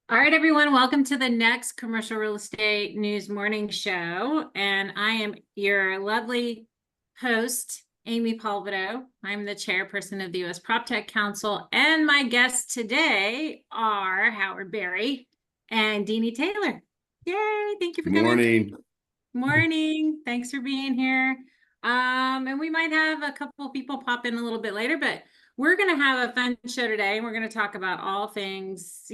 All right, everyone, welcome to the next Commercial Real Estate News Morning Show. And I am your lovely host, Amy Palvido. I'm the chairperson of the U.S. PropTech Council. And my guests today are Howard Berry and Deeni Taylor. Yay, thank you for coming. Morning. Morning. Thanks for being here. And we might have a couple people pop in a little bit later, but we're going to have a fun show today. We're going to talk about all things,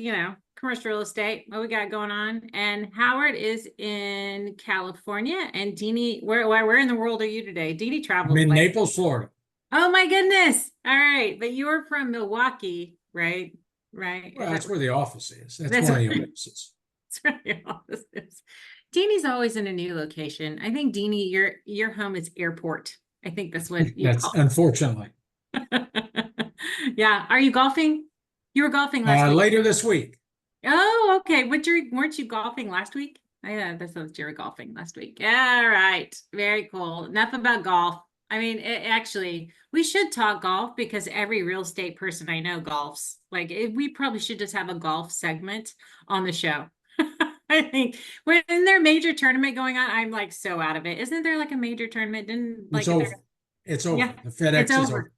commercial real estate, what we got going on. And Howard is in California, and Deeni, where in the world are you today? Deeni I'm traveled in like, Naples, Florida. oh my goodness. All right. But you're from Milwaukee, right? Right. Well, that's where the office is. That's That's one of the offices. That's where the office is. Deeni's always in a new location. I think Deeni, your home is airport. I think that's what you That's call unfortunately. it. Yeah. Are you golfing? You were golfing last week. Later this week. Oh, okay. Weren't you golfing last week? Yeah, that's what you were golfing last week. Yeah, right. Very cool. Enough about golf. I mean, actually, we should talk golf because every real estate person I know golfs. We probably should just have a golf segment on the show. I think when their major tournament going on, I'm like so out of it. Isn't there like a major tournament? Didn't like It's over. It's over. Yeah, The FedEx it's is over. over.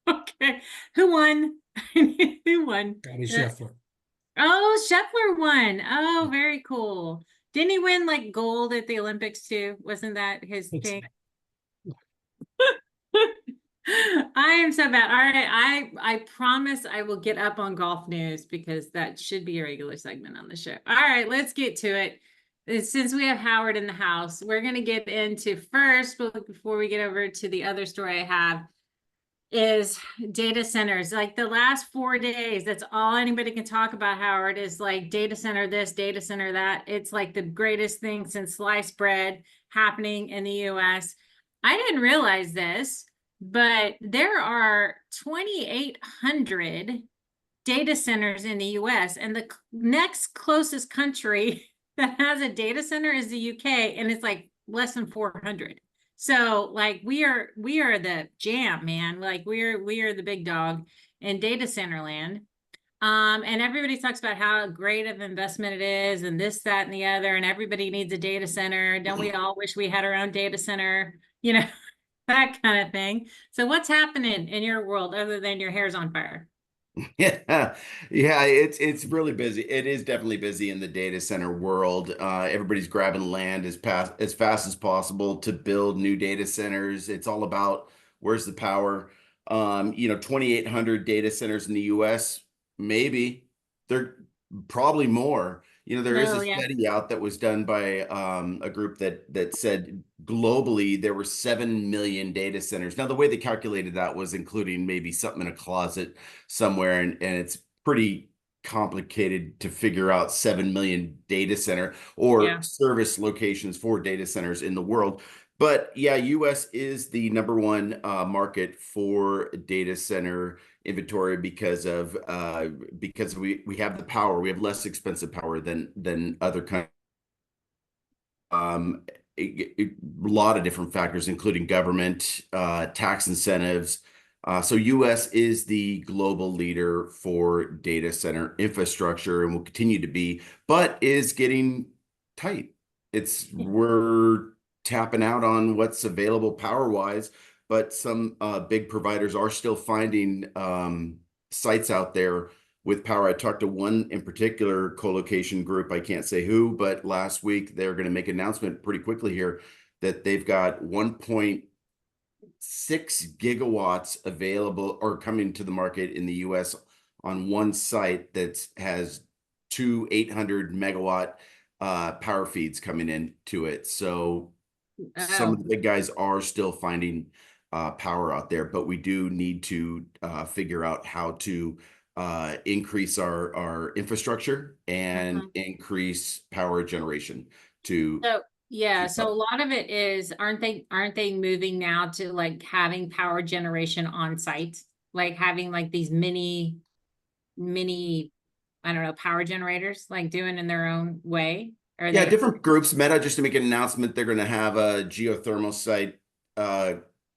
Okay. Who won? Who won? Scotty Scheffler. Oh, Scheffler won. Oh, very cool. Didn't he win like gold at the Olympics too? Wasn't that his thing? I am so bad. All right, I promise I will get up on golf news because that should be a regular segment on the show. All right, let's get to it. Since we have Howard in the house, we're going to get into first, but before we get over to the other story I have, is data centers. Like the last 4 days, that's all anybody can talk about, Howard, is like data center this, data center that. It's like the greatest thing since sliced bread happening in the US. I didn't realize this, but there are 2,800 data centers in the US, and the next closest country that has a data center is the UK, and it's like less than 400. So like we are the jam, man. Like we are the big dog in data center land. And everybody talks about how great of investment it is, and this, that, and the other, and everybody needs a data center. Don't we all wish we had our own data center? That kind of thing. So what's happening in your world other than your hair's on fire? Yeah, yeah, it's really busy. It is definitely busy in the data center world. Everybody's grabbing land as fast as possible to build new data centers. It's all about where's the power. 2,800 data centers in the US, maybe. They're probably more. There is Oh, a yeah. study out that was done by a group that said globally there were 7 million data centers. Now, the way they calculated that was including maybe something in a closet somewhere, and it's pretty complicated to figure out 7 million data center Yeah. or service locations for data centers in the world. But yeah, US is the number one market for data center inventory because we have the power. We have less expensive power than other countries. A lot of different factors, including government, tax incentives. So US is the global leader for data center infrastructure and will continue to be, but is getting tight. We're tapping out on what's available power wise, but some big providers are still finding sites out there with power. I talked to one in particular co-location group. I can't say who, but last week they're going to make an announcement pretty quickly here that they've got 1.6 gigawatts available or coming to the market in the US on one site that has two 800 megawatt power feeds coming into it. So some of the big guys are still finding power out there, but we do need to figure out how to increase our infrastructure and increase power generation to So yeah, keep so a up. lot of it is, aren't they moving now to like having power generation on site? Like having like these mini, I don't know, power generators, like doing in their own way? Are Yeah, they? different groups. Meta just to make an announcement, they're going to have a geothermal site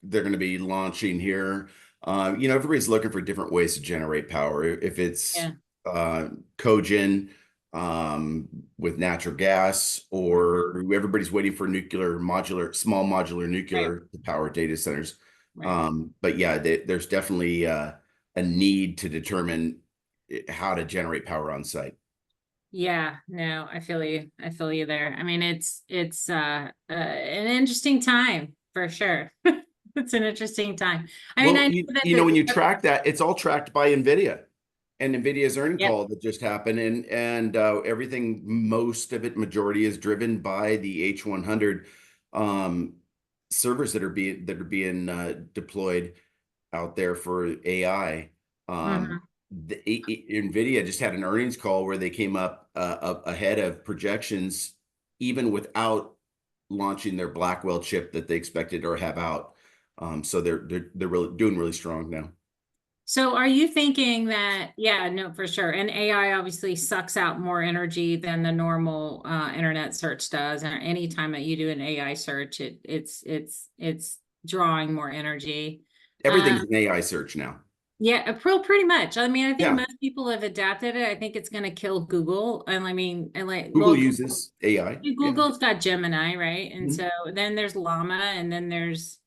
they're going to be launching here. Everybody's looking for different ways to generate power. If it's Yeah. cogen, with natural gas, or everybody's waiting for small modular Right. nuclear to power data centers. Right. But yeah, there's definitely a need to determine how to generate power on site. Yeah, no, I feel you. I feel you there. I mean, it's an interesting time for sure. It's an interesting time. I mean, Well, I know that you know, when you track that, it's all tracked by NVIDIA and NVIDIA's earning yep. call that just happened, and everything, most of it, majority is driven by the H100 um, servers that are being deployed out there for AI. Um, Mhm. NVIDIA just had an earnings call where they came up ahead of projections, even without launching their Blackwell chip that they expected or have out. So they're really doing really strong now. So are you thinking that, yeah, no, for sure. And AI obviously sucks out more energy than the normal internet search does. And anytime that you do an AI search, it's drawing more energy. Everything's an AI search now. Yeah, pretty much. I mean, I think Yeah, most people have adapted it. I think it's going to kill Google. And I mean, and like, Google well, uses AI. Yeah. Google's got Gemini, right? And Mhm. so then there's Llama, and then there's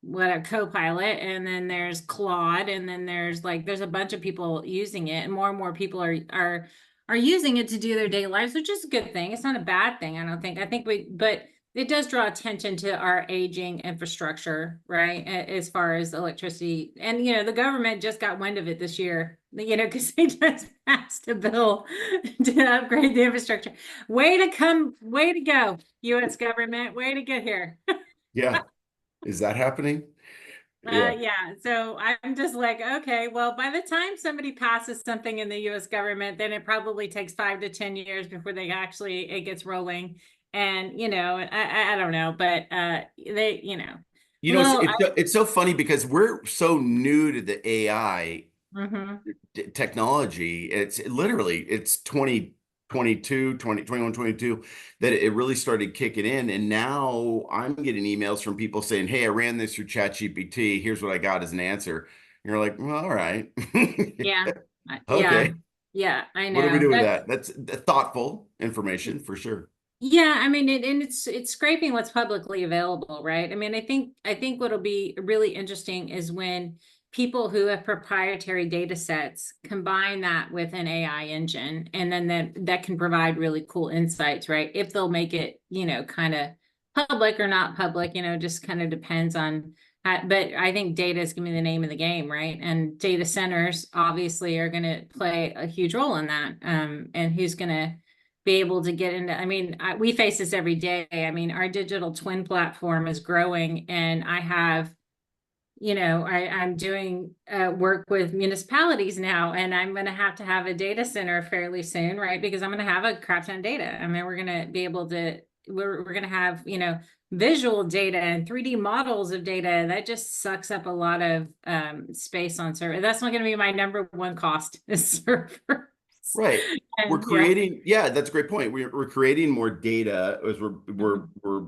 what a Copilot, and then there's Claude, and then there's a bunch of people using it, and more people are using it to do their daily lives, which is a good thing. It's not a bad thing, I don't think. I think but it does draw attention to our aging infrastructure, right? As far as electricity, and the government just got wind of it this year, because they just passed a bill to upgrade the infrastructure. Way to go, U.S. government, way to get here. Yeah. Is that happening? Yeah. Yeah, so I'm just like, okay, well, by the time somebody passes something in the US government, then it probably takes 5 to 10 years before it gets rolling. And, I don't know, but they, You know, well, it's so funny because we're so new to the AI mhm. technology. It's 21, 22 that it really started kicking in. And now I'm getting emails from people saying, "Hey, I ran this through ChatGPT. Here's what I got as an answer." And you're like, "Well, all right." Yeah, yeah, Okay. yeah, I What do we know. do with that? That's thoughtful information for sure. Yeah, I mean, and it's scraping what's publicly available, right? I mean, I think what'll be really interesting is when people who have proprietary data sets combine that with an AI engine, and then that can provide really cool insights, right? If they'll make it, kind of public or not public, just kind of depends on but I think data is going to be the name of the game, right? And data centers obviously are going to play a huge role in that. And who's going to be able to get into, I mean, we face this every day. I mean, our digital twin platform is growing, and I have, I'm doing work with municipalities now, and I'm going to have a data center fairly soon, right? Because I'm going to have a crap ton of data. I mean, we're going to be able to, we're going to have, visual data and 3D models of data. That just sucks up a lot of space on server. That's not going to be my number one cost is servers. Right. We're And yeah. creating, yeah, that's a great point. We're creating more data as we're Mhm. we're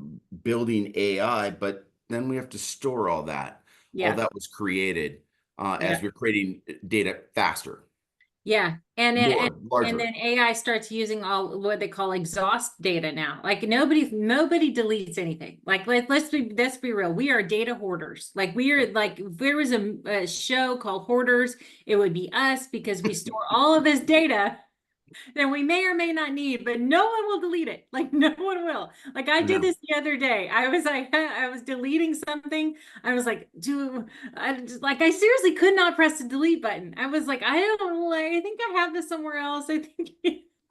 building AI, but then we have to store all that. All Yeah. that was created as Yeah. we're creating data faster, Yeah. And more, and larger. then AI starts using all what they call exhaust data now. Like nobody deletes anything. Like let's be real. We are data hoarders. Like we are like if there was a show called Hoarders, it would be us because we store all of this data that we may or may not need, but no one will delete it. Like no one will. Like I did No. this the other day. I was like, I was deleting something. I was like, I seriously could not press the delete button. I was like, I don't know. I think I have this somewhere else. I think,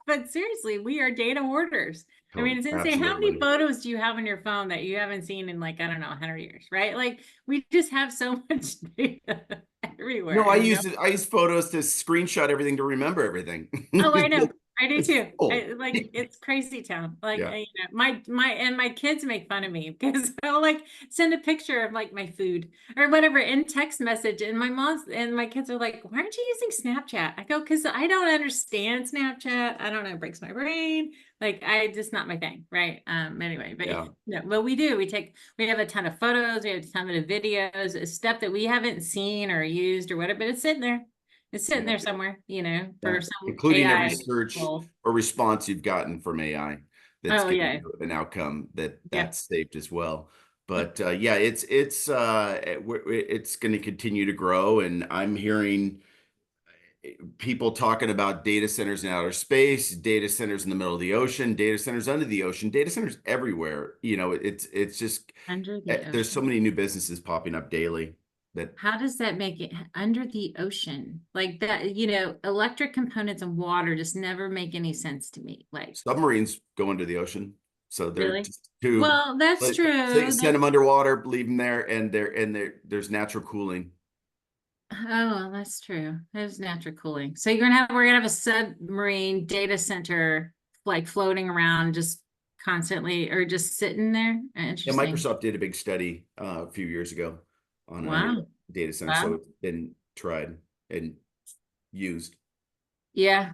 but seriously, we are data hoarders. I mean, Oh, it's insane. How many absolutely. photos do you have on your phone that you haven't seen in like, I don't know, 100 years, right? Like we just have so much data No, everywhere I and no. use it. I use photos to screenshot everything to remember everything. Oh, I know. I do It's too. full. It's crazy town. Like, Yeah. my kids make fun of me because I'll like send a picture of like my food or whatever in text message, and my mom's and my kids are like, "Why aren't you using Snapchat?" I go, "Because I don't understand Snapchat. I don't know, it breaks my brain. Like, I just not my thing, right?" Anyway, but Yeah. no, but we do. We have a ton of photos. We have a ton of videos, stuff that we haven't seen or used or whatever, but it's sitting there. It's sitting there somewhere, for some Including every AI. search tool. or response you've gotten from AI that's Oh giving yeah, you an outcome yep. that's saved as well. But yeah, it's going to continue to grow, and I'm hearing people talking about data centers in outer space, data centers in the middle of the ocean, data centers under the ocean, data centers everywhere. It's just Under the there's so ocean. many new businesses popping up daily that How does that make it under the ocean? Like that, electric components and water just never make any sense to me. Like, submarines go under the ocean. So they're really? just too, Well, that's like, true. send them underwater, leave them there, and there's natural cooling. Oh, that's true. There's natural cooling. So we're gonna have a submarine data center like floating around just constantly or just sitting there. Yeah, Interesting. Microsoft did a big study a few years ago on a Wow. data center, so Wow. it's been tried and used. Yeah.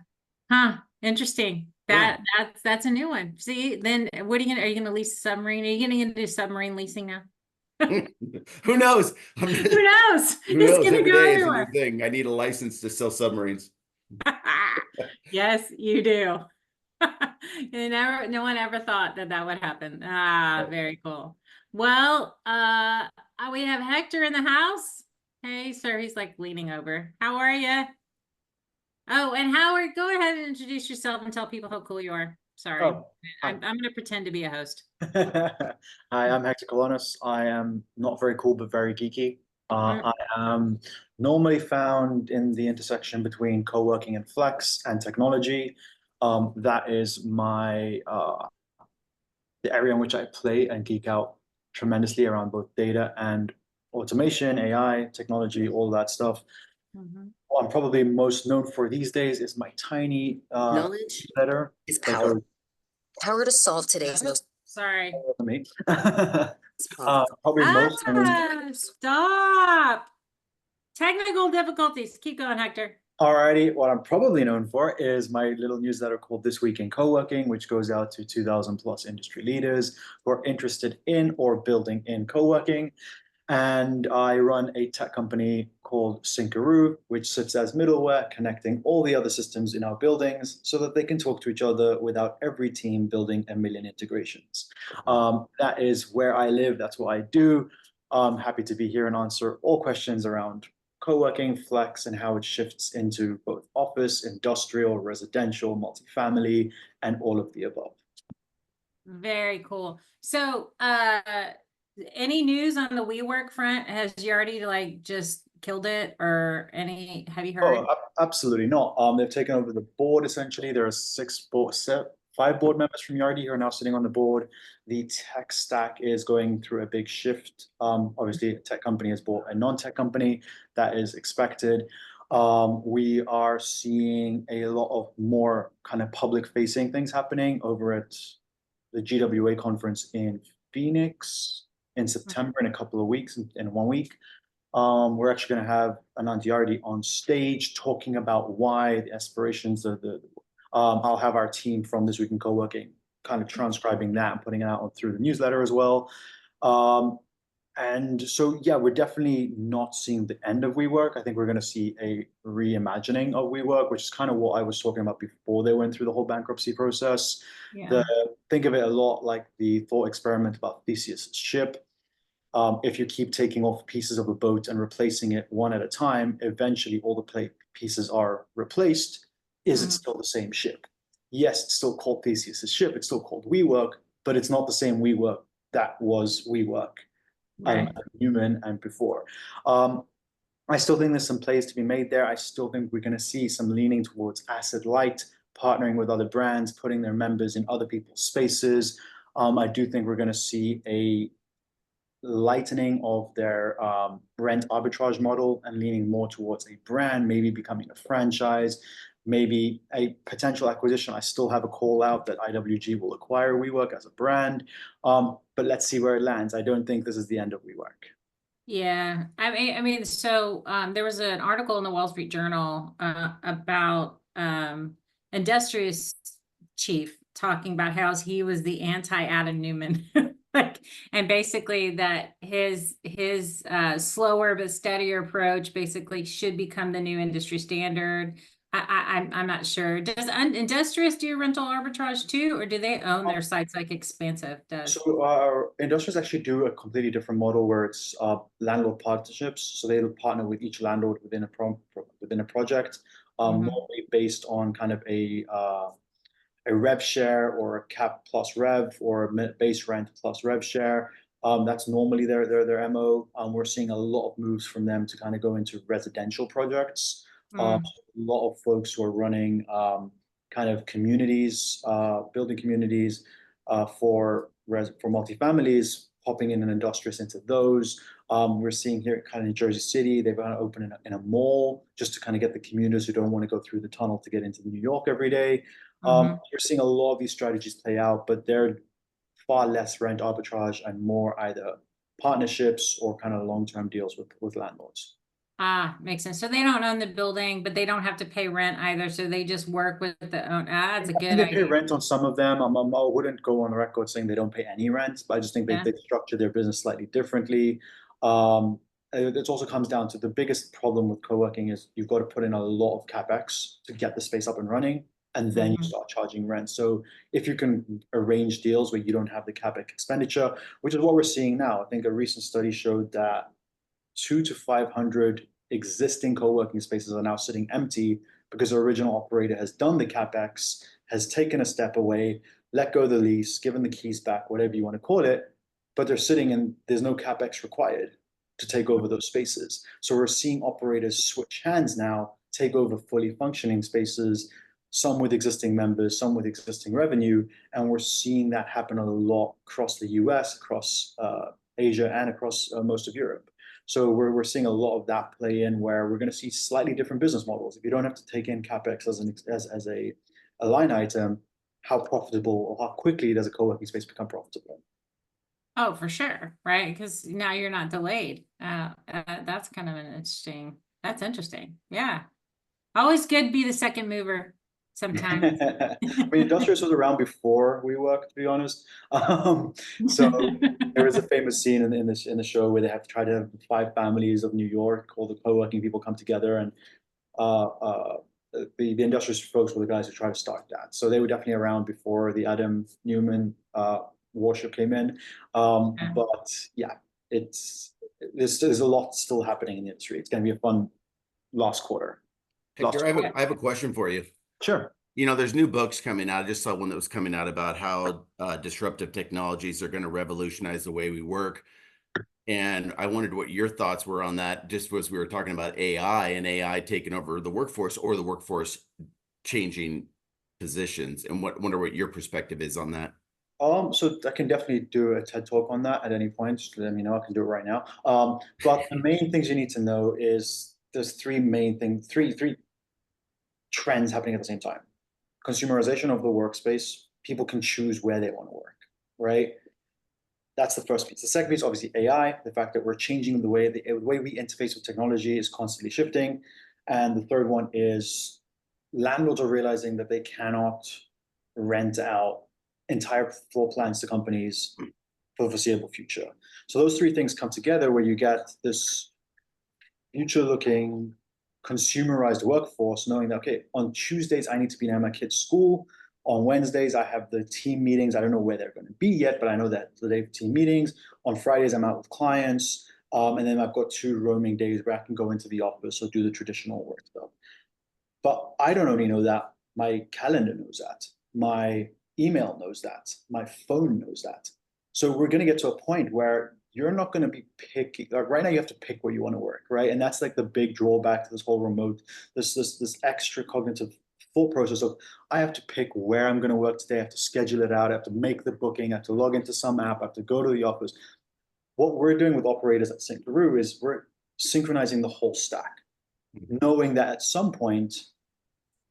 Huh. Interesting. Yeah. That's a new one. See, then what are you gonna lease a submarine? Are you gonna do submarine leasing now? Who knows? Who knows? Who It's knows? gonna Every go day is a new everywhere. thing. I need a license to sell submarines. Yes, you do. No one ever thought that would happen. Ah, very cool. Well, we have Hector in the house. Hey, sir, he's like leaning over. How are you? Oh, and Howard, go ahead and introduce yourself and tell people how cool you are. Sorry. Oh, hi. I'm gonna pretend to be a host. Hi, I'm Hector Kolonas. I am not very cool, but very geeky. Mm. I am normally found in the intersection between co-working and flex and technology. That is the area in which I play and geek out tremendously around both data and automation, AI, technology, all that stuff. Mhm. What I'm probably most known for these days is my tiny Knowledge letter is that power. goes Power to solve today's most Sorry. to me. problem. Probably most known. Stop. Technical difficulties. Keep going, Hector. Alrighty, what I'm probably known for is my little newsletter called This Week in Co-working, which goes out to 2,000 plus industry leaders who are interested in or building in co-working. And I run a tech company called CRE, which sits as middleware, connecting all the other systems in our buildings so that they can talk to each other without every team building a million integrations. That is where I live. That's what I do. I'm happy to be here and answer all questions around co-working, flex, and how it shifts into both office, industrial, residential, multifamily, and all of the above. Very cool. So, any news on the WeWork front? Has you already like just killed it, or have you heard? Oh, absolutely not. They've taken over the board essentially. There are five board members from Yardi who are now sitting on the board. The tech stack is going through a big shift. Obviously, a tech company has bought a non-tech company. That is expected. We are seeing a lot of more kind of public-facing things happening over at the GWA conference in Phoenix in September in a couple of weeks, in 1 week. We're actually going to have Anant Yardi on stage talking about why the aspirations of I'll have our team from This Week in Co-working kind of transcribing that and putting it out through the newsletter as well. And so, yeah, we're definitely not seeing the end of WeWork. I think we're going to see a reimagining of WeWork, which is kind of what I was talking about before they went through the whole bankruptcy process. Yeah. Think of it a lot like the thought experiment about Theseus' ship. If you keep taking off pieces of a boat and replacing it one at a time, eventually all the pieces are replaced. Is it still the same ship? Yes, it's still called Theseus' ship. It's still called WeWork, but it's not the same WeWork that was WeWork, Right. Newman and before. I still think there's some plays to be made there. I still think we're going to see some leaning towards asset light, partnering with other brands, putting their members in other people's spaces. I do think we're going to see a lightening of their rent arbitrage model and leaning more towards a brand, maybe becoming a franchise, maybe a potential acquisition. I still have a call out that IWG will acquire WeWork as a brand, but let's see where it lands. I don't think this is the end of WeWork. Yeah, I mean, so there was an article in the Wall Street Journal about Industrious chief talking about how he was the anti-Adam Newman. Like, and basically that his slower but steadier approach basically should become the new industry standard. I'm not sure. Does Industrious do rental arbitrage too, or do they own their sites like Expansive does? So industrials actually do a completely different model where it's landlord partnerships. So they'll partner with each landlord within a project, Mhm. normally based on kind of a rev share or a cap plus rev or a base rent plus rev share. That's normally their MO. We're seeing a lot of moves from them to kind of go into residential projects. A lot of folks who are running kind of communities, building communities for multifamilies, popping in an industrious into those. We're seeing here kind of in Jersey City, they've going to open in a mall just to kind of get the commuters who don't want to go through the tunnel to get into New York every day. You're seeing a lot of these strategies play out, but they're far less rent arbitrage and more either partnerships or kind of long-term deals with landlords. Makes sense. So they don't own the building, but they don't have to pay rent either. So they just work with the own. That's a I good think they pay idea. rent on some of them. I wouldn't go on the record saying they don't pay any rent, but I just think Yeah. they structure their business slightly differently. It also comes down to the biggest problem with co-working is you've got to put in a lot of CapEx to get the space up and running, and then you start charging rent. So if you can arrange deals where you don't have the CapEx expenditure, which is what we're seeing now. I think a recent study showed that 200 to 500 existing co-working spaces are now sitting empty because the original operator has done the CapEx, has taken a step away, let go of the lease, given the keys back, whatever you want to call it, but they're sitting and there's no CapEx required to take over those spaces. So we're seeing operators switch hands now, take over fully functioning spaces, some with existing members, some with existing revenue, and we're seeing that happen a lot across the US, across Asia, and across most of Europe. So we're seeing a lot of that play in where we're going to see slightly different business models. If you don't have to take in CapEx as a line item, how profitable or how quickly does a co-working space become profitable? Oh, for sure. Right. Because now you're not delayed. That's kind of that's interesting. Yeah. Always good to be the second mover sometimes. I mean, Industrious was around before WeWork, to be honest. So there is a famous scene in the show where they have to try to have 5 families of New York, all the co-working people come together, and uh, uh, the Industrious folks were the guys who tried to start that. So they were definitely around before the Adam Newman warship came in. But yeah, there's a lot still happening in the industry. It's going to be a fun last quarter. Hector, I have a question for you. Sure. You know, there's new books coming out. I just saw one that was coming out about how disruptive technologies are going to revolutionize the way we work. And I wondered what your thoughts were on that, just as we were talking about AI and AI taking over the workforce or the workforce changing positions. And wonder what your perspective is on that. So I can definitely do a TED talk on that at any point. Just let me know. I can do it right now. But the main things you need to know is there's three main things, three trends happening at the same time. Consumerization of the workspace. People can choose where they want to work, right? That's the first piece. The second piece, obviously, AI, the fact that we're changing the way we interface with technology is constantly shifting. And the third one is landlords are realizing that they cannot rent out entire floor plans to companies for the foreseeable future. So those three things come together where you get this future-looking, consumerized workforce, knowing that, okay, on Tuesdays, I need to be near my kid's school. On Wednesdays, I have the team meetings. I don't know where they're going to be yet, but I know that they have team meetings. On Fridays, I'm out with clients. And then I've got 2 roaming days where I can go into the office or do the traditional work stuff. But I don't only know that. My calendar knows that. My email knows that. My phone knows that. So we're going to get to a point where you're not going to be picky. Like right now, you have to pick where you want to work, right? And that's like the big drawback to this whole remote, this extra cognitive thought process of I have to pick where I'm going to work today. I have to schedule it out. I have to make the booking. I have to log into some app. I have to go to the office. What we're doing with operators at CRE is we're synchronizing the whole stack, knowing that at some point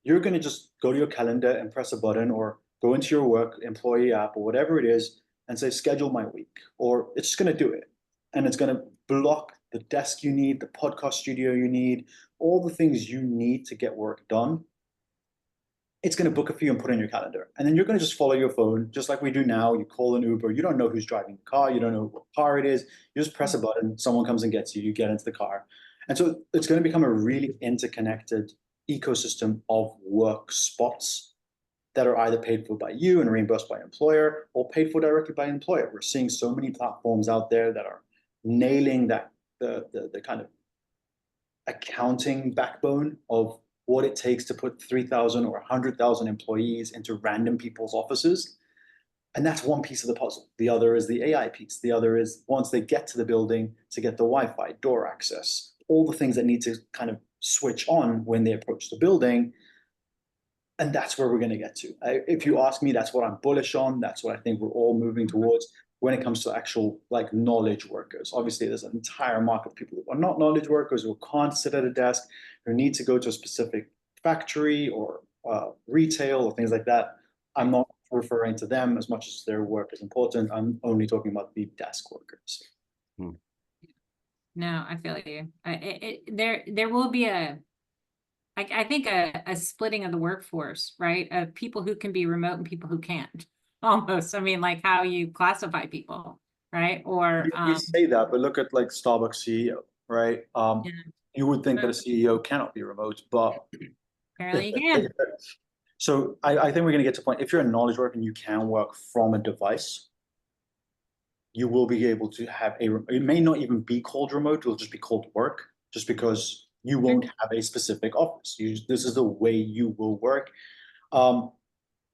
you're going to just go to your calendar and press a button or go into your work employee app or whatever it is and say, schedule my week, or it's just going to do it. And it's going to block the desk you need, the podcast studio you need, all the things you need to get work done it's going to book it for you and put it in your calendar. And then you're going to just follow your phone, just like we do now. You call an Uber. You don't know who's driving the car. You don't know what car it is. You just press a button. Someone comes and gets you. You get into the car. And so it's going to become a really interconnected ecosystem of work spots that are either paid for by you and reimbursed by employer or paid for directly by employer. We're seeing so many platforms out there that are nailing that the kind of accounting backbone of what it takes to put 3,000 or 100,000 employees into random people's offices. And that's one piece of the puzzle. The other is the AI piece. The other is once they get to the building to get the Wi-Fi, door access, all the things that need to kind of switch on when they approach the building. And that's where we're going to get to. If you ask me, that's what I'm bullish on. That's what I think we're all moving towards when it comes to actual like knowledge workers. Obviously, there's an entire market of people who are not knowledge workers, who can't sit at a desk, who need to go to a specific factory or retail or things like that. I'm not referring to them as much as their work is important. I'm only talking about the desk workers. No, I feel you. There will be I think a splitting of the workforce, right? Of people who can be remote and people who can't. Almost. I mean, like how you classify people, right? Or You say that, but look at like Starbucks CEO, right? Yeah. You would think that a CEO cannot be remote, but apparently you can. So I think we're going to get to a point. If you're a knowledge worker and you can work from a device, you will be able to have it may not even be called remote, it'll just be called work, just because you won't have a specific office. This is the way you will work.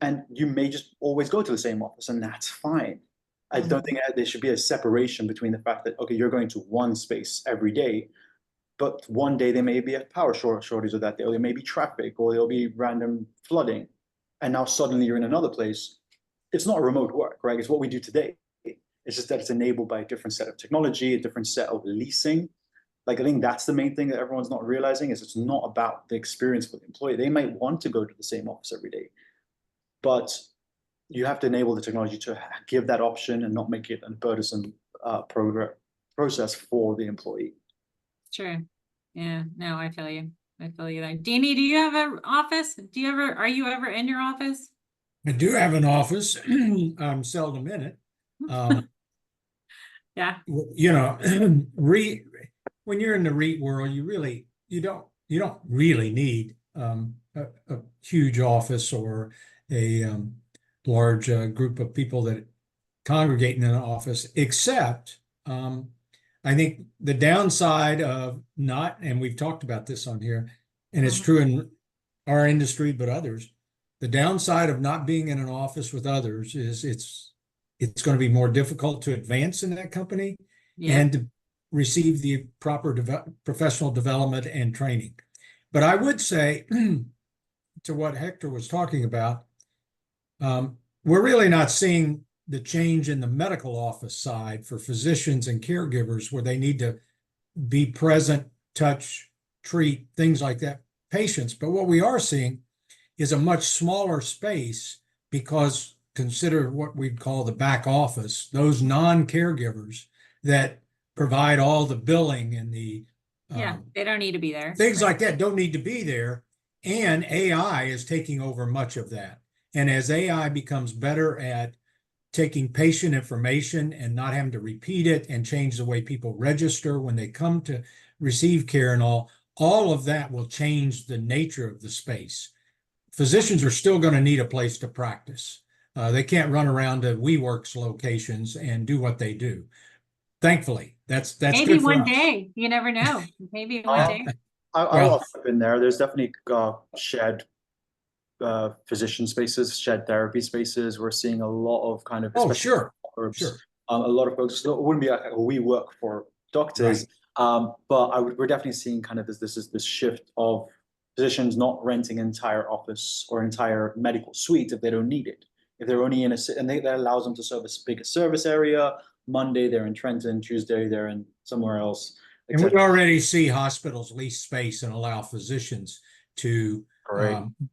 And you may just always go to the same office, and that's fine. I don't think there should be a separation between the fact that, okay, you're going to one space every day, but one day there may be a power shortage of that day, or there may be traffic, or there'll be random flooding. And now suddenly you're in another place. It's not remote work, right? It's what we do today. It's just that it's enabled by a different set of technology, a different set of leasing. Like, I think that's the main thing that everyone's not realizing is it's not about the experience for the employee. They might want to go to the same office every day, but you have to enable the technology to give that option and not make it a burdensome process for the employee. Sure. Yeah. No, I feel you. I feel you there. Deeni, do you have an office? Are you ever in your office? I do have an office. I'm seldom in it. Yeah. You know, when you're in the REIT world, you don't really need a huge office or a large group of people that congregate in an office, except I think the downside of not, and we've talked about this on here, and it's true in our industry, but others, the downside of not being in an office with others is it's going to be more difficult to advance in that company and to receive the proper professional development and training. But I would say to what Hector was talking about, we're really not seeing the change in the medical office side for physicians and caregivers where they need to be present, touch, treat, things like that, patients. But what we are seeing is a much smaller space because consider what we'd call the back office, those non-caregivers that provide all the billing and the they don't need to be there. Things like that don't need to be there. And AI is taking over much of that. And as AI becomes better at taking patient information and not having to repeat it and change the way people register when they come to receive care and all of that will change the nature of the space. Physicians are still going to need a place to practice. They can't run around to WeWork's locations and do what they do. Thankfully, that's maybe good for one us. day. You never know. Maybe one day. I'll flip in there. There's definitely shared physician spaces, shared therapy spaces. We're seeing a lot of kind of sure. A lot of folks. So it wouldn't be like we work for doctors, but we're definitely seeing kind of this shift of physicians not renting an entire office or entire medical suite if they don't need it. If they're only in and that allows them to serve a bigger service area. Monday they're in Trenton, Tuesday they're in somewhere else. And we already see hospitals lease space and allow physicians to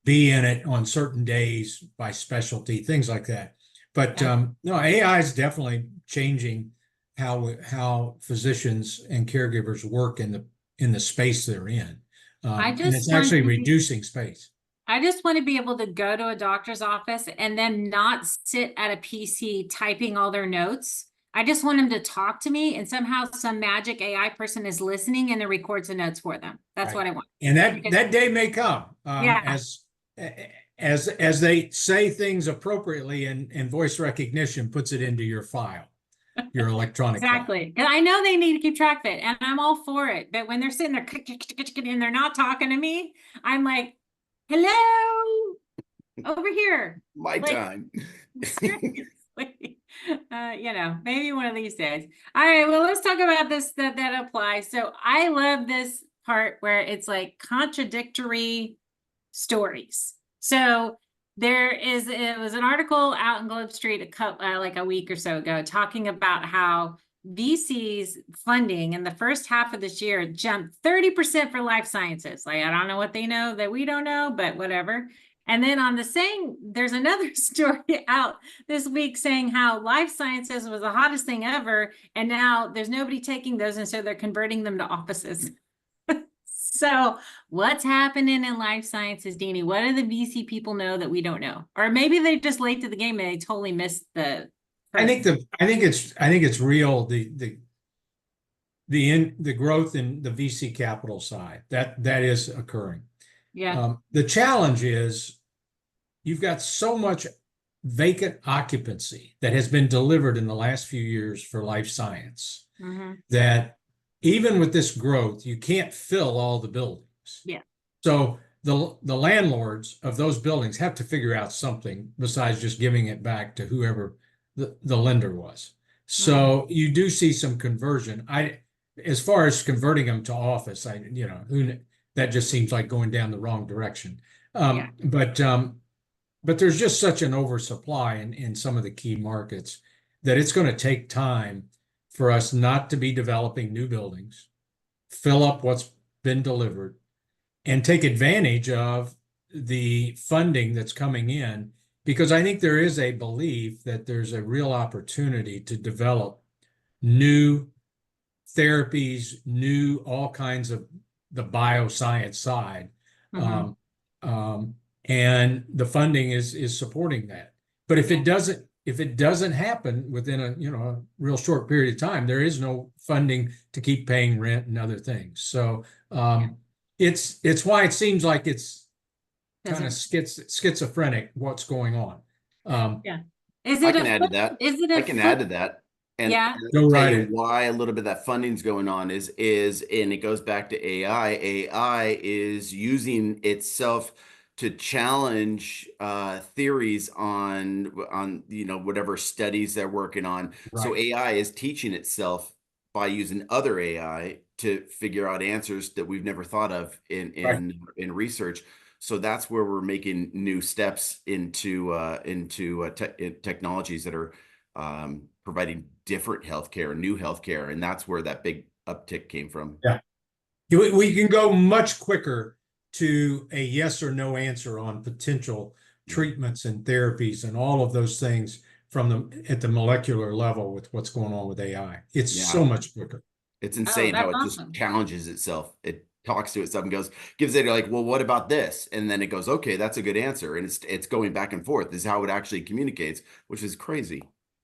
be in it on certain days by specialty, things like that. But no, AI is definitely changing how physicians and caregivers work in the space they're in. And it's actually reducing space. I just want to be able to go to a doctor's office and then not sit at a PC typing all their notes. I just want them to talk to me, and somehow some magic AI person is listening and it records the notes for them. That's Right. what I want. And Because- that day may come, Yeah. as they say things appropriately, and voice recognition puts it into your file, your electronic file. Exactly. And I know they need to keep track of it, and I'm all for it. But when they're sitting there and they're not talking to me, I'm like, hello, over here. My Like- time. Seriously. Maybe one of these days. All right, well, let's talk about this that applies. So I love this part where it's like contradictory stories. So it was an article out in Globe Street like a week or so ago talking about how VC's funding in the first half of this year jumped 30% for life sciences. Like, I don't know what they know that we don't know, but whatever. And then there's another story out this week saying how life sciences was the hottest thing ever. And now there's nobody taking those. And so they're converting them to offices. So what's happening in life sciences, Deeni? What do the VC people know that we don't know? Or maybe they're just late to the game and they totally missed the. I think it's real. The growth in the VC capital side that is occurring. Yeah. The challenge is you've got so much vacant occupancy that has been delivered in the last few years for life science that even with this growth, you can't fill all the buildings. Yeah. So the landlords of those buildings have to figure out something besides just giving it back to whoever the lender was. So you do see some conversion. As far as converting them to office, that just seems like going down the wrong direction. But there's just such an oversupply in some of the key markets that it's going to take time for us not to be developing new buildings, fill up what's been delivered, and take advantage of the funding that's coming in, because I think there is a belief that there's a real opportunity to develop new therapies, all kinds of the bioscience side. And the funding is supporting that. But if it doesn't happen within a real short period of time, there is no funding to keep paying rent and other things. So it's why it seems like it's kind of schizophrenic what's going on. Is I it can add to that. I can add to that. And Go I'll right tell you ahead. why a little bit of that funding's going on is and it goes back to AI. AI is using itself to challenge theories on whatever studies they're working on. Right. So AI is teaching itself by using other AI to figure out answers that we've never thought of in research. So that's where we're making new steps into technologies that are providing different healthcare, new healthcare, and that's where that big uptick came from. Yeah, we can go much quicker to a yes or no answer on potential treatments and therapies and all of those things at the molecular level with what's going on with AI. It's so much quicker. It's insane how it just challenges itself. It talks to itself and gives it like, well, what about this? And then it goes, okay, that's a good answer. And it's going back and forth. This is how it actually communicates, which is crazy.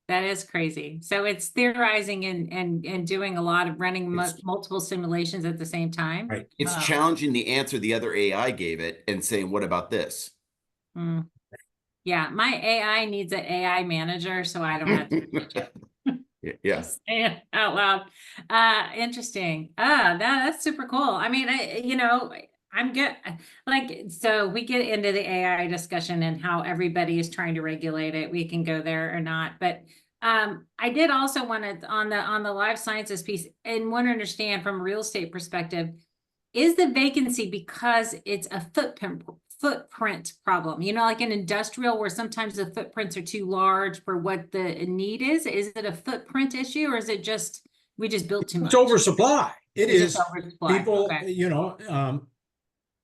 That is crazy. So it's theorizing and doing a lot of running multiple simulations at the same time. Right. It's challenging the answer the other AI gave it and saying, what about this? Yeah, my AI needs an AI manager, so I don't have to manage it. Yes. Yeah, out loud. Interesting. That's super cool. I mean, I'm good. So we get into the AI discussion and how everybody is trying to regulate it. We can go there or not, but I did also want to on the life sciences piece and want to understand from a real estate perspective, is the vacancy because it's a footprint problem, like in industrial where sometimes the footprints are too large for what the need is? Is it a footprint issue, or is it just we just built too much? It's oversupply. It's oversupply. People, Okay.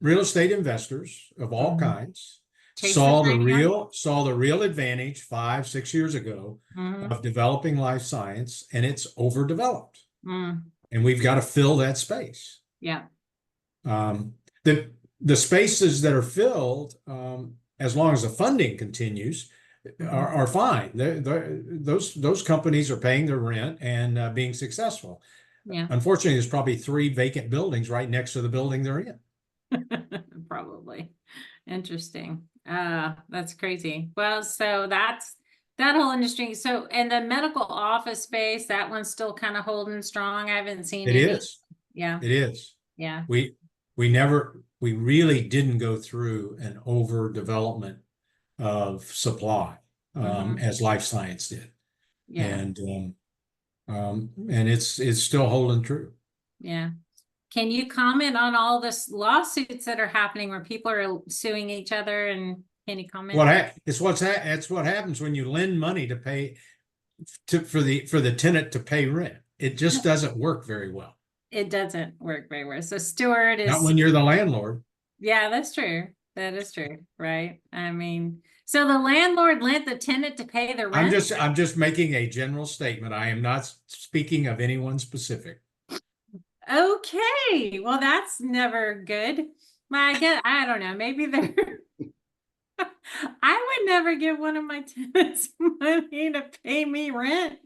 Real estate investors of all kinds Chase saw the the real advantage 5-6 years ago of developing life science, and it's overdeveloped. And we've got to fill that space. Yeah. the spaces that are filled, as long as the funding continues, are fine. Those companies are paying their rent and being successful. Yeah. Unfortunately, there's probably 3 vacant buildings right next to the building they're in. Probably. Interesting. That's crazy. Well, so that's that whole industry. So, and the medical office space, that one's still kind of holding strong. I haven't seen It any. is. Yeah. It is. Yeah. We really didn't go through an overdevelopment of supply, as life science did. Yeah. And it's still holding true. Yeah. Can you comment on all this lawsuits that are happening where people are suing each other, and can you comment? It's what happens when you lend money to pay for the tenant to pay rent. It just doesn't work very well. It doesn't work very well. So Stuart is, Not when you're the landlord. yeah, that's true. That is true, right? I mean, so the landlord lent the tenant to pay the rent. I'm just making a general statement. I am not speaking of anyone specific. Okay, well, that's never good. I guess, I don't know, maybe they're I would never give one of my tenants money to pay me rent.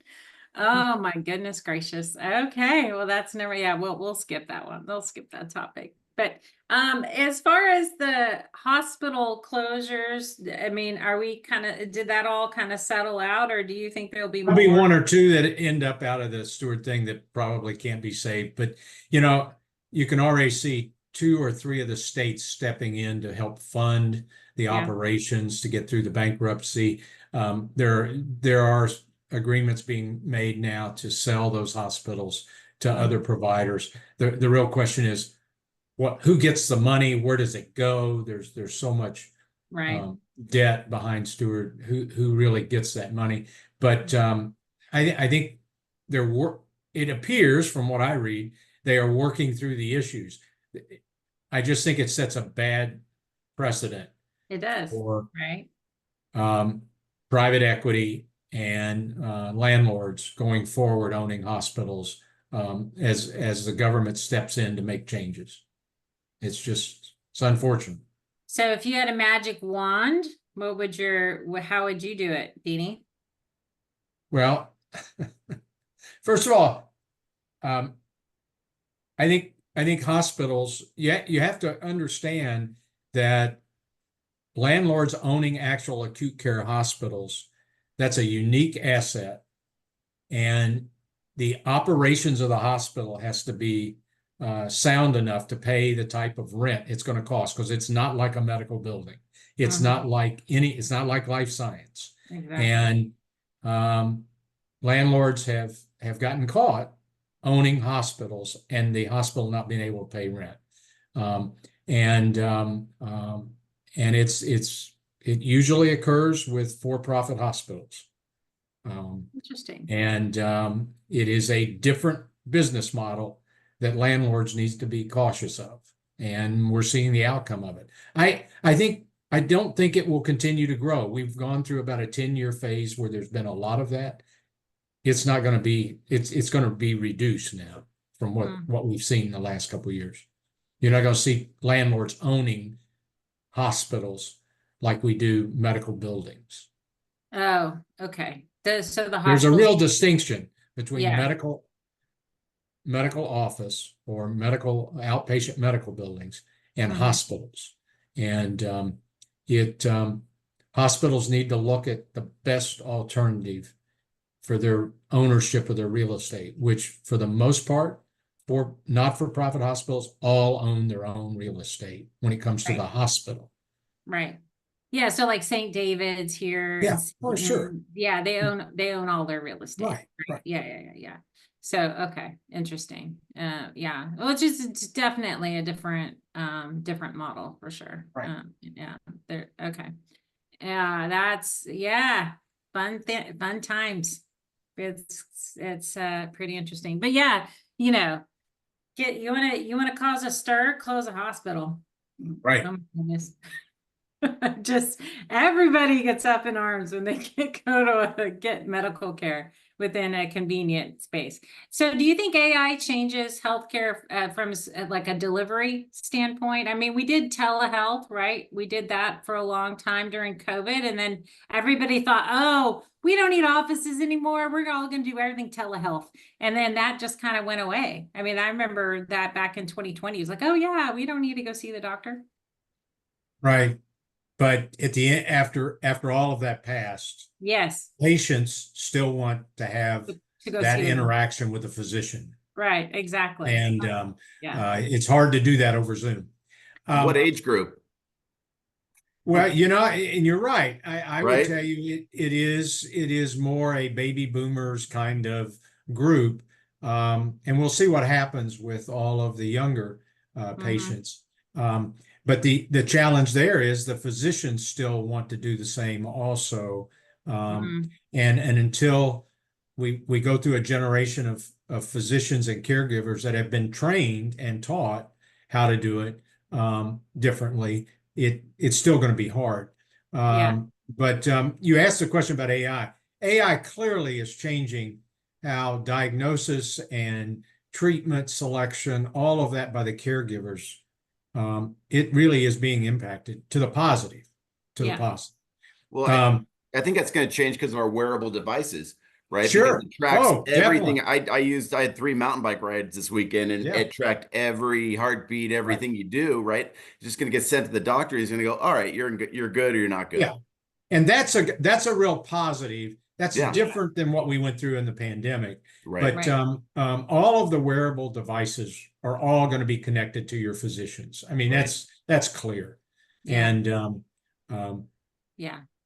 Oh my goodness gracious. Okay, well, that's never, yeah, we'll skip that one. They'll skip that topic. But as far as the hospital closures, I mean, are we did that all kind of settle out, or do you think there'll be more? There'll be 1 or 2 that end up out of the Stewart thing that probably can't be saved. But, you can already see 2 or 3 of the states stepping in to help fund the operations to get through the bankruptcy. There are agreements being made now to sell those hospitals to other providers. The real question is, who gets the money? Where does it go? There's so much debt behind Stewart. Who really gets that money? But I think it appears from what I read, they are working through the issues. I just think it sets a bad precedent. It does, for right? Private equity and landlords going forward owning hospitals, as the government steps in to make changes. It's unfortunate. So if you had a magic wand, how would you do it, Deeni? Well, first of all, I think hospitals, you have to understand that landlords owning actual acute care hospitals, that's a unique asset. And the operations of the hospital has to be sound enough to pay the type of rent it's going to cost, because it's not like a medical building. It's not like life science. Exactly. And landlords have gotten caught owning hospitals and the hospital not being able to pay rent. And it usually occurs with for-profit hospitals. Interesting. And it is a different business model that landlords needs to be cautious of. And we're seeing the outcome of it. I don't think it will continue to grow. We've gone through about a 10-year phase where there's been a lot of that. It's not going to be, it's going to be reduced now from what we've seen in the last couple of years. You're not going to see landlords owning hospitals like we do medical buildings. Oh, okay. There's a real distinction between Yeah. medical office or medical outpatient medical buildings and hospitals. And hospitals need to look at the best alternative for their ownership of their real estate, which for the most part, for not-for-profit hospitals, all own their own real estate when it comes to the hospital. Right. Yeah. So like St. David's here. Yeah, and for sure. Yeah, they own all their real estate. Right. Yeah. So okay, interesting. Yeah. Well, it's definitely a different model for sure. Right. Yeah. Okay. Yeah, that's fun times. It's pretty interesting. But yeah, you want to cause a stir, close a hospital. Right. Oh my goodness. Just everybody gets up in arms when they go to get medical care, within a convenient space. So do you think AI changes healthcare from like a delivery standpoint? I mean, we did telehealth, right? We did that for a long time during COVID, and then everybody thought, oh, we don't need offices anymore. We're all going to do everything telehealth. And then that just kind of went away. I mean, I remember that back in 2020, it was like, oh yeah, we don't need to go see the doctor. Right. But at the end, after all of that passed, Yes. patients still want to have To go that see them. interaction with a physician. Right, exactly. And Yeah. it's hard to do that over Zoom. What age group? Well, and you're right. I would Right? tell you it is more a baby boomers kind of group. And we'll see what happens with all of the younger patients. But the challenge there is the physicians still want to do the same also. And until we go through a generation of physicians and caregivers that have been trained and taught how to do it differently, it's still going to be hard. But you asked the question about AI. AI clearly is changing how diagnosis and treatment selection, all of that by the caregivers, it really is being impacted to the positive, the positive. Well, I think that's going to change because of our wearable devices, right? Sure. Because it tracks everything. Definitely. I had 3 mountain bike rides this weekend, and it tracked every heartbeat, everything you do, right? It's just going to get sent to the doctor. He's going to go, all right, you're good or you're not good. Yeah. And that's a real positive. That's different than what we went through in the pandemic. Right. But all of the wearable devices are all going to be connected to your physicians. I mean, that's clear. And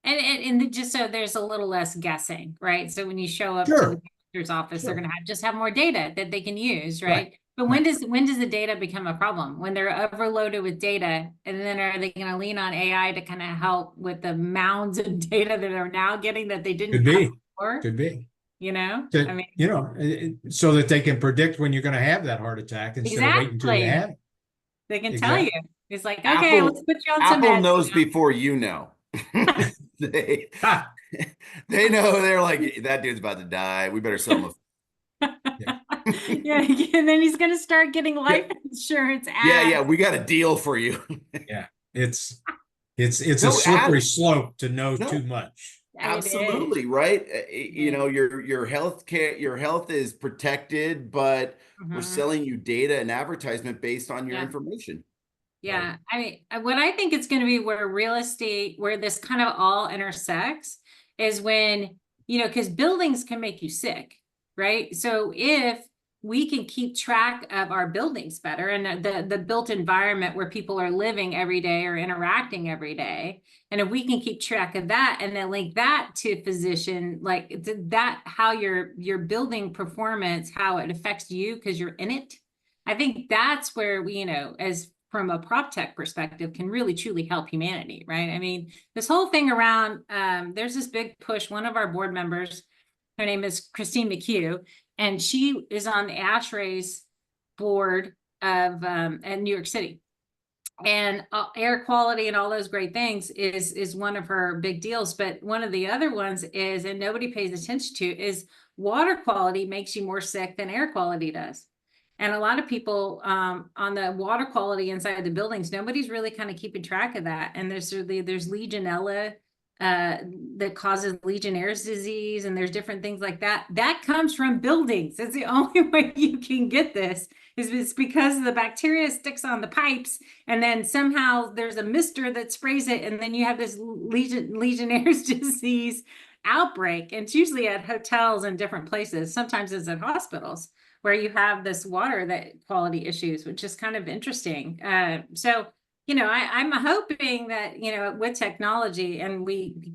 And just so there's a little less guessing, right? So when you show up to the doctor's office, they're going to have more data that they can use, right? But when does the data become a problem? When they're overloaded with data, and then are they going to lean on AI to kind of help with the mounds of data that they're now getting that they didn't have before? Could be. I mean, so that they can predict when you're going to have that heart attack instead of waiting until you have it. They can tell you. It's like, okay, let's put you on some meds. Apple knows before you know. they know. They're like, that dude's about to die. We better sell him. And then he's gonna start getting life insurance. Yeah, we got a deal for you. It's a slippery slope to know too much. Absolutely, right? You know, your health is protected, but we're selling you data and advertisement based on your information. Yeah, I mean, what I think it's going to be where real estate, where this kind of all intersects is when, because buildings can make you sick, right? So if we can keep track of our buildings better and the built environment where people are living every day or interacting every day, and if we can keep track of that and then link that to physician, like that, how your building performance, how it affects you because you're in it. I think that's where we, as from a prop tech perspective, can really truly help humanity, right? I mean, this whole thing around, there's this big push. One of our board members, her name is Christine McHugh, and she is on the ASHRAE's board of in New York City. And air quality and all those great things is one of her big deals. But one of the other ones is, and nobody pays attention to, is water quality makes you more sick than air quality does. And a lot of people on the water quality inside the buildings, nobody's really kind of keeping track of that. And there's Legionella that causes Legionnaire's disease, and there's different things like that. That comes from buildings. It's the only way you can get this is it's because the bacteria sticks on the pipes, and then somehow there's a mister that sprays it, and then you have this Legionnaire's disease outbreak. And it's usually at hotels and different places. Sometimes it's at hospitals where you have this water that quality issues, which is kind of interesting. So, I'm hoping that, with technology and we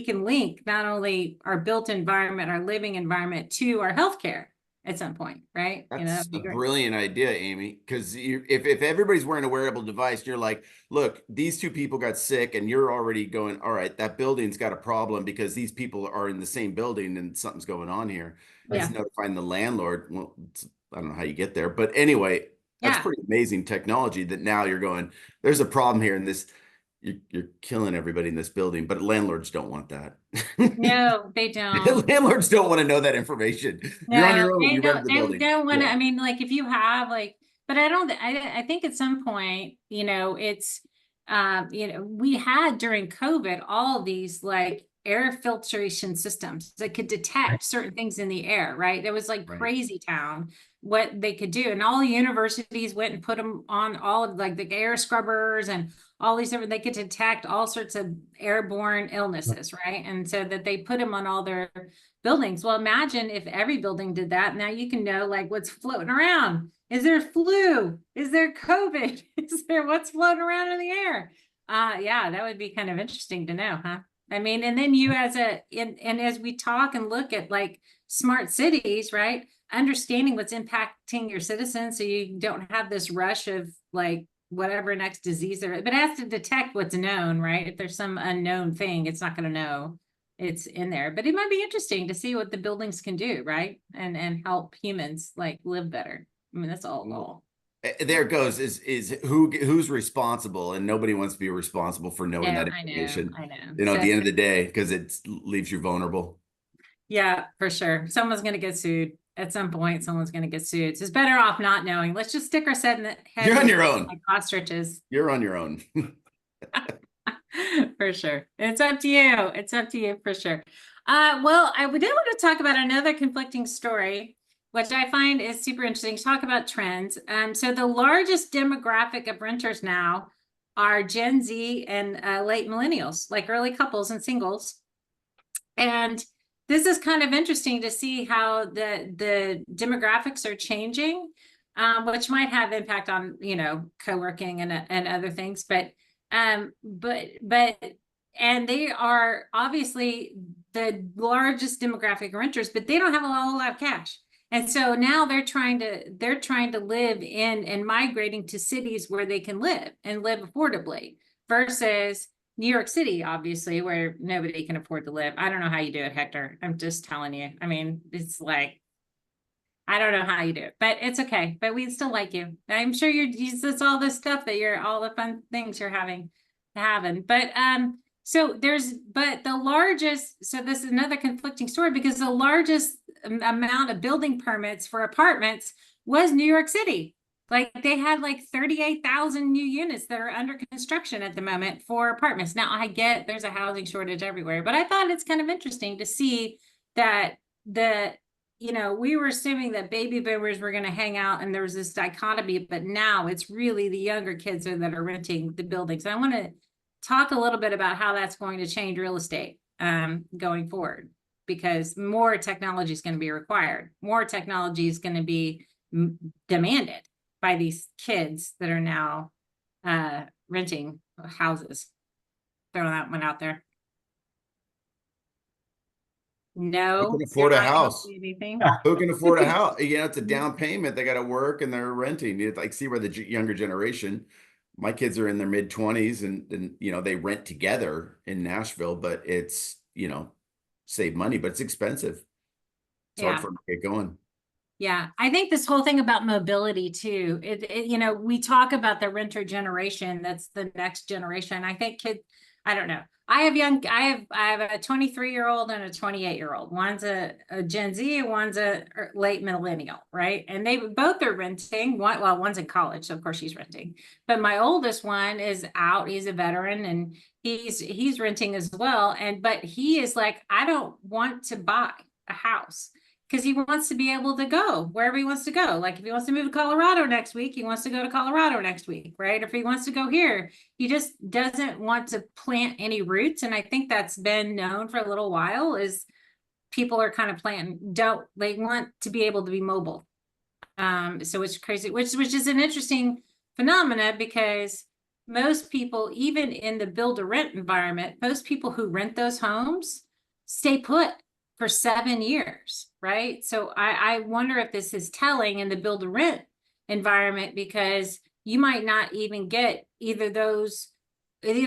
can link not only our built environment, our living environment to our healthcare at some point, right? That's a brilliant idea, Amy, because if everybody's wearing a wearable device, you're like, look, these 2 people got sick, and you're already going, all right, that building's got a problem because these people are in the same building and something's going on here. That's notifying the landlord. Well, I don't know how you get there, but anyway, that's pretty amazing technology that now you're going, there's a problem here, and this you're killing everybody in this building, but landlords don't want that. No, they don't. Landlords don't want to know that information. You're on No, your own. they You rented don't, the they building. don't wanna, Yeah. I mean, like, if you have like, but I don't, I think at some point, it's, we had during COVID, all these like air filtration systems that could detect certain things in the air, right? It was like Right. crazy town what they could do. And all the universities went and put them on all of like the air scrubbers and all these different, they could detect all sorts of airborne illnesses, right? And so that they put them on all their buildings. Well, imagine if every building did that. Now you can know like what's floating around. Is there flu? Is there COVID? Is there what's floating around in the air? Yeah, that would be kind of interesting to know, huh? I mean, and then you and as we talk and look at like smart cities, right? Understanding what's impacting your citizens so you don't have this rush of like whatever next disease there is, but it has to detect what's known, right? If there's some unknown thing, it's not going to know it's in there, but it might be interesting to see what the buildings can do, right? And help humans like live better. I mean, that's all goal. There it goes. Is who's responsible, and nobody wants to be responsible for knowing Yeah, that I know, information. I know. You know, at So, the end of the day, because it leaves you vulnerable. yeah, for sure. Someone's going to get sued at some point. Someone's going to get sued. So it's better off not knowing. Let's just stick our head in the head You're on in your the- own. like ostriches. You're on your own. For sure. It's up to you. It's up to you for sure. Well, I did want to talk about another conflicting story, which I find is super interesting. Talk about trends. So the largest demographic of renters now are Gen Z and late millennials, like early couples and singles. And this is kind of interesting to see how the demographics are changing, which might have impact on, co-working and other things. But and they are obviously the largest demographic renters, but they don't have a whole lot of cash. And so now they're trying to live in and migrating to cities where they can live and live affordably versus New York City, obviously, where nobody can afford to live. I don't know how you do it, Hector. I'm just telling you. I mean, it's like, I don't know how you do it, but it's okay. But we still like you. I'm sure it's all this stuff that all the fun things you're having. But so this is another conflicting story because the largest amount of building permits for apartments was New York City. Like they had like 38,000 new units that are under construction at the moment for apartments. Now I get there's a housing shortage everywhere, but I thought it's kind of interesting to see that we were assuming that baby boomers were going to hang out and there was this dichotomy, but now it's really the younger kids that are renting the buildings. I want to talk a little bit about how that's going to change real estate going forward, because more technology is going to be required. More technology is going to be demanded by these kids that are now renting houses. Throw that one out there. No, Who can afford you're a not gonna house? say anything. Who can afford a house? It's a down payment. They got to work and they're renting. You like see where the younger generation. My kids are in their mid-20s and they rent together in Nashville, but it's save money, but it's expensive. It's hard Yeah. for them to get going. Yeah, I think this whole thing about mobility too, we talk about the renter generation, that's the next generation. I think I don't know. I have a 23-year-old and a 28-year-old. One's a Gen Z and one's a late millennial, right? And they both are renting. One's in college, so of course she's renting. But my oldest one is out. He's a veteran and he's renting as well. But he is like, I don't want to buy a house, because he wants to be able to go wherever he wants to go. Like if he wants to move to Colorado next week, he wants to go to Colorado next week, right? If he wants to go here, he just doesn't want to plant any roots. And I think that's been known for a little while is people are kind of they want to be able to be mobile. So it's crazy, which is an interesting phenomena because most people, even in the build to rent environment, most people who rent those homes stay put for 7 years, right? So I wonder if this is telling in the build to rent environment, because you might not even get either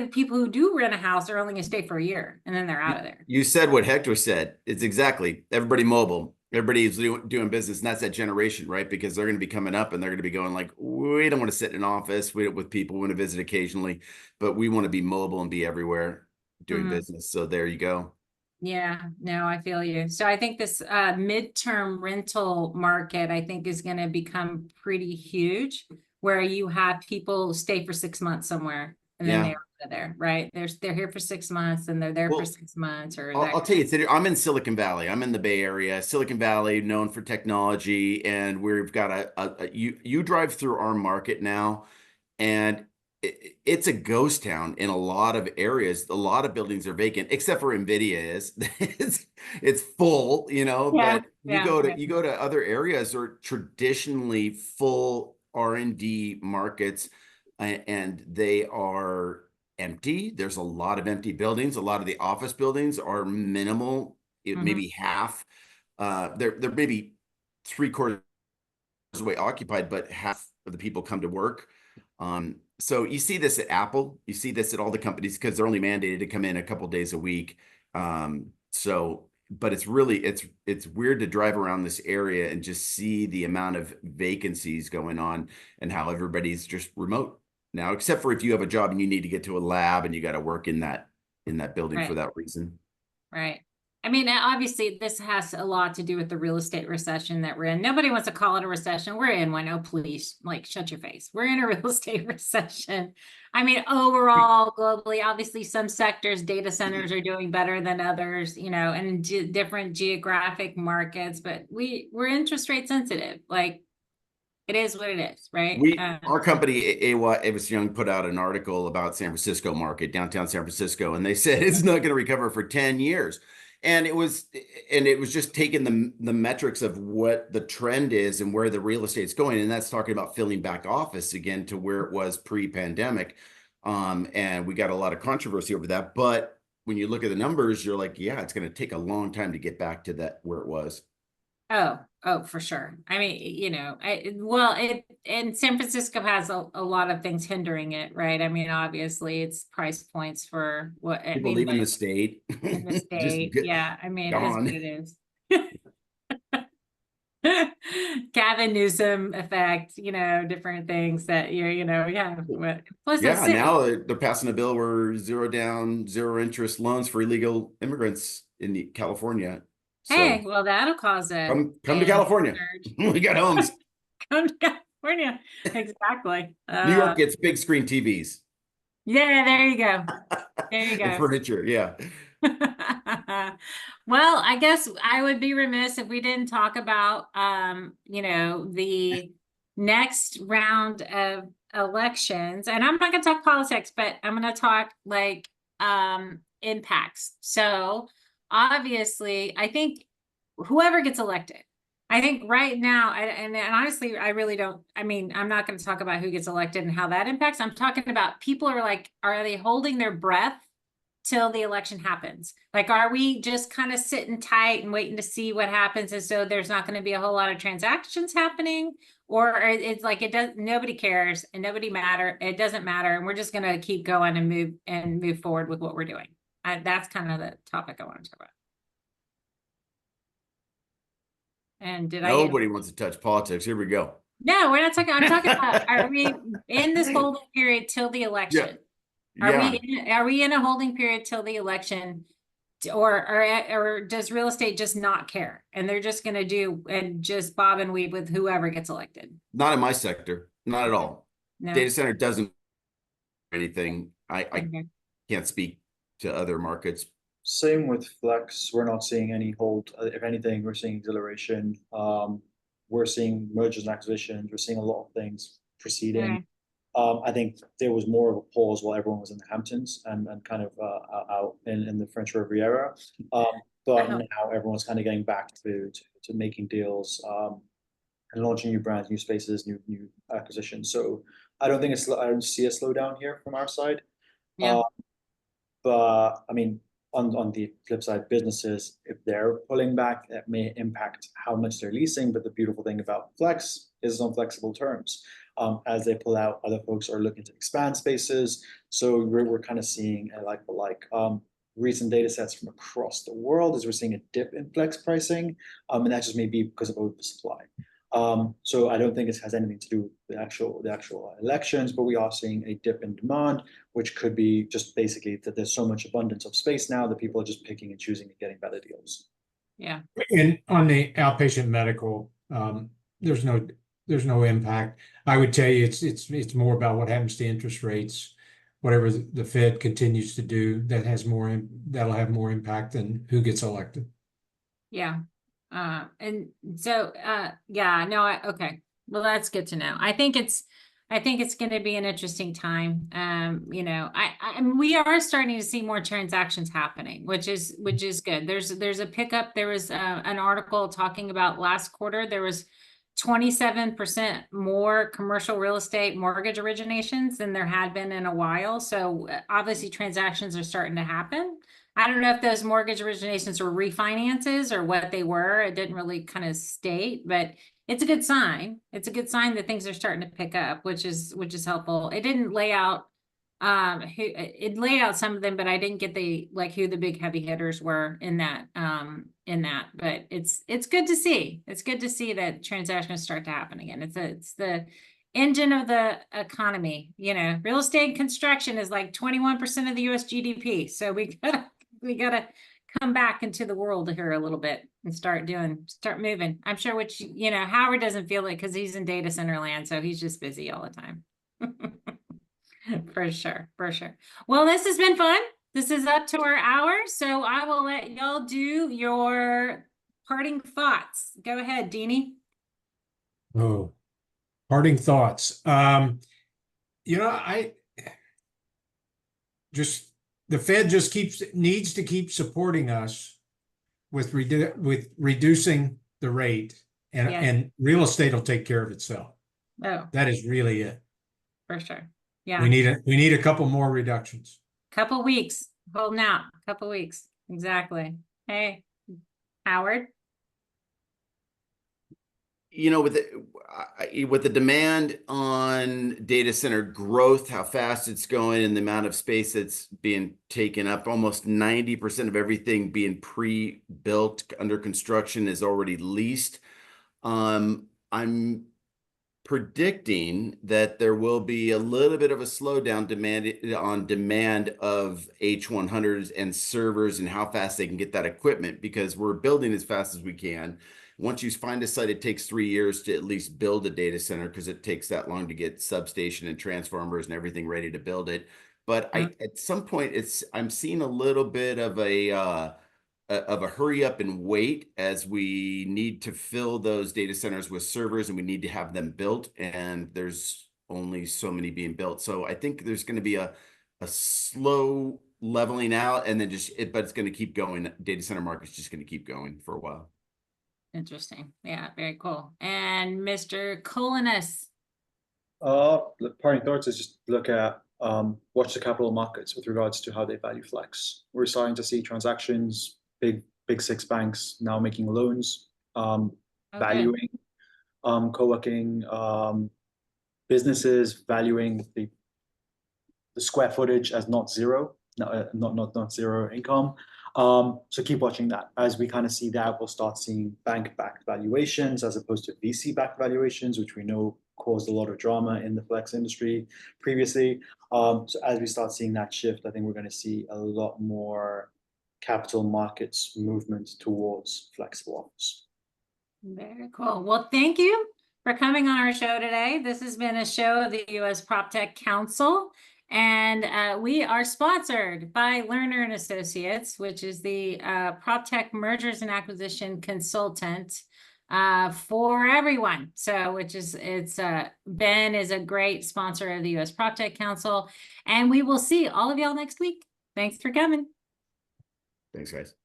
people who do rent a house are only going to stay for a year and then they're out of there. You said what Hector said. It's exactly everybody mobile. Everybody's doing business, and that's that generation, right? Because they're going to be coming up and they're going to be going like, we don't want to sit in an office with people. We want to visit occasionally, but we want to be mobile and be everywhere doing Mhm. business. So there you go. Yeah, no, I feel you. So I think this midterm rental market, I think, is going to become pretty huge, where you have people stay for 6 months somewhere and then Yeah. they're out of there, right? They're here for 6 months and they're there for Well, 6 months or I'll, that. I'll tell you, I'm in Silicon Valley. I'm in the Bay Area, Silicon Valley, known for technology, and we've got you drive through our market now, and it's a ghost town in a lot of areas. A lot of buildings are vacant, except for Nvidia is. It's full, you know. Yeah, But yeah, yeah. you go to other areas or traditionally full R&D markets, and they are empty. There's a lot of empty buildings. A lot of the office buildings are minimal, Mhm. maybe half. They're maybe three-quarters of the way occupied, but half of the people come to work. So you see this at Apple, you see this at all the companies because they're only mandated to come in a couple days a week. But it's really it's weird to drive around this area and just see the amount of vacancies going on and how everybody's just remote now, except for if you have a job and you need to get to a lab and you got to work in that building for Right. that reason. Right. I mean, obviously, this has a lot to do with the real estate recession that we're in. Nobody wants to call it a recession. We're in one. Oh, please, like, shut your face. We're in a real estate recession. I mean, overall, globally, obviously, some sectors, data centers are doing better than others, you know, and in different geographic markets. But we're interest rate sensitive. Like, it is what it is, right? Our company, Awas Young, put out an article about San Francisco market, downtown San Francisco, and they said it's not going to recover for 10 years. And it was just taking the metrics of what the trend is and where the real estate's going. And that's talking about filling back office again to where it was pre-pandemic. And we got a lot of controversy over that. But when you look at the numbers, you're like, yeah, it's going to take a long time to get back to that where it was. Oh, for sure. I mean, you know, well, and San Francisco has a lot of things hindering it, right? I mean, obviously, it's price points for what I People mean, leaving but the state, in the just state, yeah, I mean, it is what gone. it is. Gavin Newsom effect, you know, different things that you know, yeah. Plus, the Yeah, city. now they're passing a bill where zero down, zero interest loans for illegal immigrants in California. Hey, So well, that'll cause a come to California. surge. We got homes. Come to California, exactly. New York gets big screen TVs Yeah, there you go. There you and go. furniture. Yeah. Well, I guess I would be remiss if we didn't talk about, you know, the next round of elections. And I'm not going to talk politics, but I'm going to talk like impacts. So obviously, I think whoever gets elected, I think right now, and honestly, I really don't. I mean, I'm not going to talk about who gets elected and how that impacts. I'm talking about people are like, are they holding their breath till the election happens? Like, are we just kind of sitting tight and waiting to see what happens as though there's not going to be a whole lot of transactions happening? Or it's like it does, nobody cares and nobody matter. It doesn't matter. And we're just going to keep going and move forward with what we're doing. That's kind of the topic I want to talk about. And did I get Nobody wants to touch politics. Here we go. No, we're not talking. I'm talking about, are we in this holding period till the election? Yeah. Are we in a holding period till the election? Or does real estate just not care? And they're just gonna do and just bob and weave with whoever gets elected? Not in my sector. Not at all. No. Data center doesn't do anything. I Okay. can't speak to other markets. Same with Flex. We're not seeing any hold. If anything, we're seeing exhilaration. We're seeing mergers and acquisitions. We're seeing a lot of things proceeding. Okay. I think there was more of a pause while everyone was in the Hamptons and kind of out in the French Riviera. But Uh-huh. now everyone's kind of getting back to making deals and launching new brands, new spaces, new acquisitions. So I don't think I don't see a slowdown here from our side. Yeah. But I mean, on the flip side, businesses, if they're pulling back, that may impact how much they're leasing. But the beautiful thing about Flex is on flexible terms. As they pull out, other folks are looking to expand spaces. So we're kind of seeing a like for like. recent data sets from across the world is we're seeing a dip in flex pricing, and that just may be because of oversupply. So I don't think it has anything to do with the actual elections, but we are seeing a dip in demand, which could be just basically that there's so much abundance of space now that people are just picking and choosing and getting better deals. Yeah. And on the outpatient medical, there's no impact. I would tell you it's more about what happens to interest rates. Whatever the Fed continues to do, that'll have more impact than who gets elected. Yeah. And so, yeah, no, okay. Well, that's good to know. I think it's going to be an interesting time. You know, we are starting to see more transactions happening, which is good. There's a pickup. There was an article talking about last quarter. There was 27% more commercial real estate mortgage originations than there had been in a while. So obviously transactions are starting to happen. I don't know if those mortgage originations were refinances or what they were. It didn't really kind of state, but it's a good sign. It's a good sign that things are starting to pick up, which is helpful. It didn't lay out it laid out some of them, but I didn't get who the big heavy hitters were in that but it's good to see. It's good to see that transactions start to happen again. It's the engine of the economy. You know, real estate and construction is like 21% of the US GDP. So we gotta come back into the world here a little bit and start moving. I'm sure Howard doesn't feel it because he's in data center land, so he's just busy all the time. For sure. Well, this has been fun. This is up to our hour, so I will let y'all do your parting thoughts. Go ahead, Deeni. Oh, parting thoughts. The Fed just needs to keep supporting us with reducing the rate, and real estate will take care of itself. Oh, that is really it. For sure. Yeah. We need a couple more reductions. Couple weeks. Holding out. Couple weeks. Exactly. Hey, Howard. You know, with the demand on data center growth, how fast it's going, and the amount of space that's being taken up, almost 90% of everything being pre-built under construction is already leased. I'm predicting that there will be a little bit of a slowdown demand of H100s and servers and how fast they can get that equipment, because we're building as fast as we can. Once you find a site, it takes 3 years to at least build a data center because it takes that long to get substation and transformers and everything ready to build it. But at some point, I'm seeing a little bit of a hurry up and wait, as we need to fill those data centers with servers and we need to have them built, and there's only so many being built. So I think there's going to be a slow leveling out, and then but it's going to keep going. Data center market's just going to keep going for a while. Interesting. Yeah, very cool. And Mr. Kolonas. The parting thoughts is just look at watch the capital markets with regards to how they value flex. We're starting to see transactions, big 6 banks now making loans, valuing co-working businesses, valuing the square footage as not zero income. So keep watching that. As we kind of see that, we'll start seeing bank-backed valuations as opposed to VC-backed valuations, which we know caused a lot of drama in the flex industry previously. So as we start seeing that shift, I think we're going to see a lot more capital markets movement towards flexible office. Very cool. Well, thank you for coming on our show today. This has been a show of the U.S. PropTech Council. And we are sponsored by Lerner and Associates, which is the PropTech mergers and acquisition consultant for everyone. So, Ben is a great sponsor of the U.S. PropTech Council, and we will see all of y'all next week. Thanks for coming. Thanks, guys.